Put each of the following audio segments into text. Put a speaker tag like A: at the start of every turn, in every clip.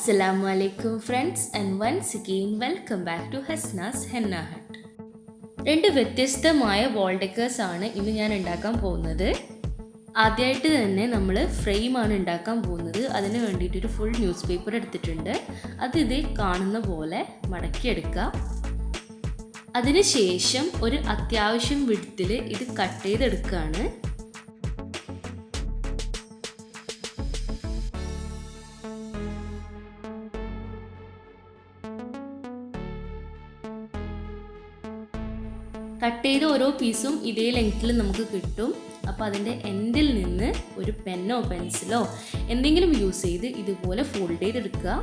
A: Assalamu alaikum friends and once again welcome back to Hasna's Henna Hut. രണ്ട് വ്യത്യസ്തമായ വാൾ decors ആണ് ഇന്ന് ഞാൻ ഉണ്ടാക്കാൻ പോകുന്നത്. ആദ്യമായിട്ട് തന്നെ നമ്മൾ ഫ്രെയിമാണ് ഉണ്ടാക്കാൻ പോകുന്നത്. അതിന് വേണ്ടിയിട്ട് ഒരു ഫുൾ ന്യൂസ് പേപ്പർ എടുത്തിട്ടുണ്ട്. അത് ഇത് കാണുന്ന പോലെ മടക്കിയെടുക്കുക. അതിനുശേഷം ഒരു അത്യാവശ്യം വിഡ്ത്തിൽ ഇത് കട്ട് ചെയ്തെടുക്കുകയാണ്. കട്ട് ചെയ്ത ഓരോ പീസും ഇതേ ലെങ്ത്തിൽ നമുക്ക് കിട്ടും. അപ്പോൾ അതിൻ്റെ എൻഡിൽ നിന്ന് ഒരു പെന്നോ പെൻസിലോ എന്തെങ്കിലും യൂസ് ചെയ്ത് ഇതുപോലെ ഫോൾഡ് ചെയ്തെടുക്കുക.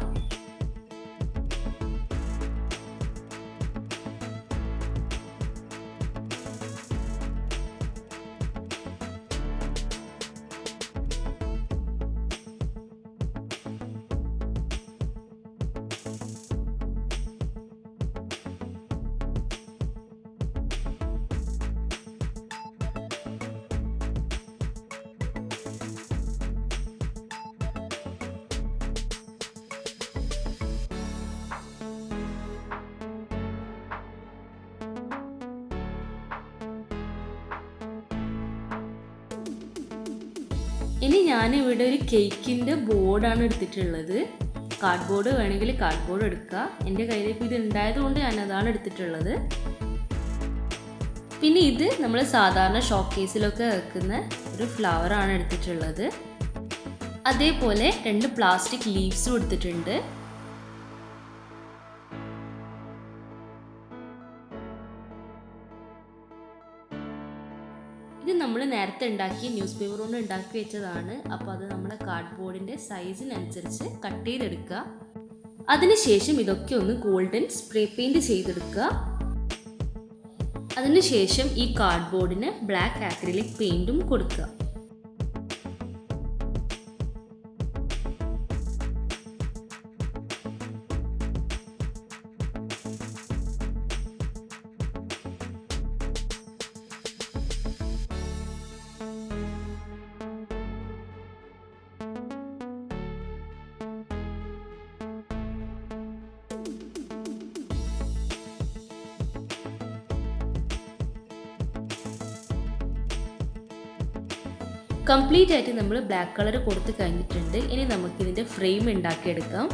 A: ഇനി ഞാനിവിടെ ഒരു കേക്കിൻ്റെ ബോർഡാണ് എടുത്തിട്ടുള്ളത്. കാർഡ്ബോർഡ് വേണമെങ്കിൽ കാർഡ്ബോർഡ് എടുക്കുക. എൻ്റെ കയ്യിൽ ഇപ്പോൾ ഇത് ഉണ്ടായതുകൊണ്ട് ഞാനതാണ് എടുത്തിട്ടുള്ളത്. പിന്നെ ഇത് നമ്മൾ സാധാരണ ഷോക്കേസിലൊക്കെ വെക്കുന്ന ഒരു ഫ്ലവറാണ് എടുത്തിട്ടുള്ളത്. അതേപോലെ 2 പ്ലാസ്റ്റിക് ലീവ്സും എടുത്തിട്ടുണ്ട്. ഇത് നമ്മൾ നേരത്തെ ഉണ്ടാക്കി ന്യൂസ് പേപ്പർ കൊണ്ട് ഉണ്ടാക്കി വെച്ചതാണ്. അപ്പോൾ അത് നമ്മുടെ കാർഡ്ബോർഡിൻ്റെ സൈസിനനുസരിച്ച് കട്ട് ചെയ്തെടുക്കുക. അതിനുശേഷം ഇതൊക്കെ ഒന്ന് ഗോൾഡൻ സ്പ്രേ പെയിൻറ് ചെയ്തെടുക്കുക. അതിനുശേഷം ഈ കാർഡ്ബോർഡിന് ബ്ലാക്ക് ആക്രിലിക് പെയിൻറ്റും കൊടുക്കുക. കംപ്ലീറ്റ് ആയിട്ട് നമ്മൾ ബ്ലാക്ക് കളർ കൊടുത്ത് കഴിഞ്ഞിട്ടുണ്ട്. ഇനി നമുക്കിതിൻ്റെ ഫ്രെയിം ഉണ്ടാക്കിയെടുക്കാം.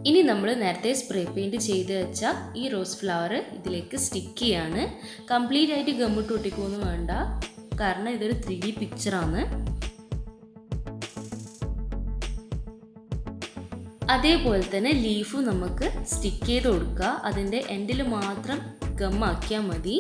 A: ഇനി നമ്മൾ നേരത്തെ സ്പ്രേ പെയിൻറ് ചെയ്ത് വെച്ച ഈ റോസ് ഫ്ലവർ ഇതിലേക്ക് സ്റ്റിക്ക് ചെയ്യാണ്. കംപ്ലീറ്റ് ആയിട്ട് ഗമ്മിട്ട് ഒട്ടിക്കൊന്നും വേണ്ട, കാരണം ഇതൊരു 3D പിക്ചറാണ്. അതേപോലെ തന്നെ ലീഫും നമുക്ക് സ്റ്റിക്ക് ചെയ്ത് കൊടുക്കുക. അതിൻ്റെ എൻഡിൽ മാത്രം ഗമ്മാക്കിയാൽ മതി.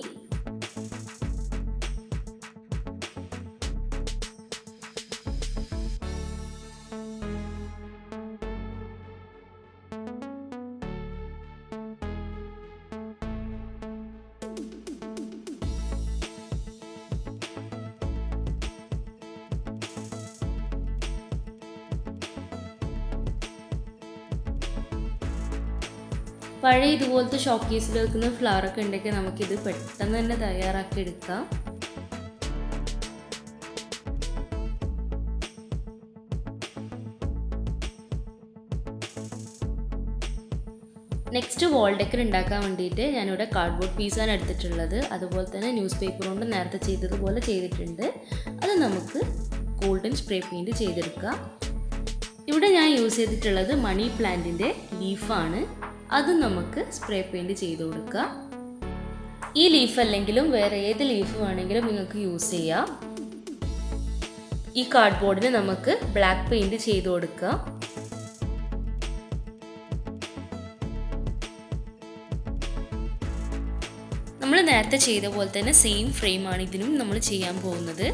A: പഴയ ഇതുപോലത്തെ ഷോക്കേസിൽ വെക്കുന്ന ഫ്ലവറൊക്കെ ഉണ്ടെങ്കിൽ നമുക്കിത് പെട്ടെന്ന് തന്നെ തയ്യാറാക്കി എടുക്കാം. നെക്സ്റ്റ് വാൾ ഡെക്കർ ഉണ്ടാക്കാൻ വേണ്ടിയിട്ട് ഞാനിവിടെ കാർഡ്ബോർഡ് പീസാണ് എടുത്തിട്ടുള്ളത്. അതുപോലെ തന്നെ ന്യൂസ് പേപ്പർ കൊണ്ട് നേരത്തെ ചെയ്തതുപോലെ ചെയ്തിട്ടുണ്ട്. അത് നമുക്ക് ഗോൾഡൻ സ്പ്രേ പെയിൻറ് ചെയ്തെടുക്കാം. ഇവിടെ ഞാൻ യൂസ് ചെയ്തിട്ടുള്ളത് മണി പ്ലാന്റിൻ്റെ ലീഫാണ്. അത് നമുക്ക് സ്പ്രേ പെയിൻറ് ചെയ്ത് കൊടുക്കാം. ഈ ലീഫ് അല്ലെങ്കിലും വേറെ ഏത് ലീഫ് വേണമെങ്കിലും നിങ്ങൾക്ക് യൂസ് ചെയ്യാം. ഈ കാർഡ്ബോർഡിന് നമുക്ക് ബ്ലാക്ക് പെയിൻറ് ചെയ്ത് കൊടുക്കാം. നമ്മൾ നേരത്തെ ചെയ്ത പോലെ തന്നെ സെയിം ഫ്രെയിമാണ് ഇതിനും നമ്മൾ ചെയ്യാൻ പോകുന്നത്.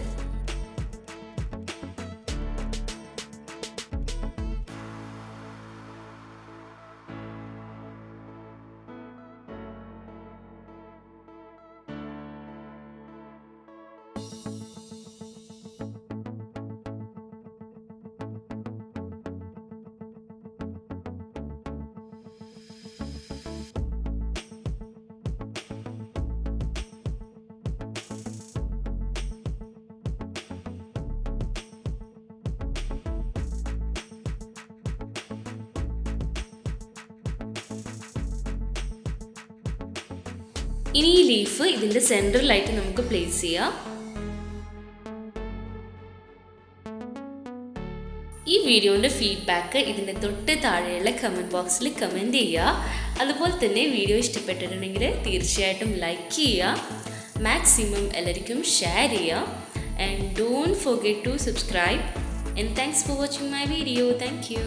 A: ഇനി ഈ ലീഫ് ഇതിൻ്റെ സെൻട്രലായിട്ട് നമുക്ക് പ്ലേസ് ചെയ്യാം. ഈ വീഡിയോൻ്റെ ഫീഡ്ബാക്ക് ഇതിൻ്റെ തൊട്ട് താഴെയുള്ള കമൻറ്റ് ബോക്സിൽ കമൻറ്റ് ചെയ്യുക. അതുപോലെ തന്നെ വീഡിയോ ഇഷ്ടപ്പെട്ടിട്ടുണ്ടെങ്കിൽ തീർച്ചയായിട്ടും ലൈക്ക് ചെയ്യുക. മാക്സിമം എല്ലാവർക്കും ഷെയർ ചെയ്യുക. And don't forget to subscribe. And thanks for watching my video. Thank U.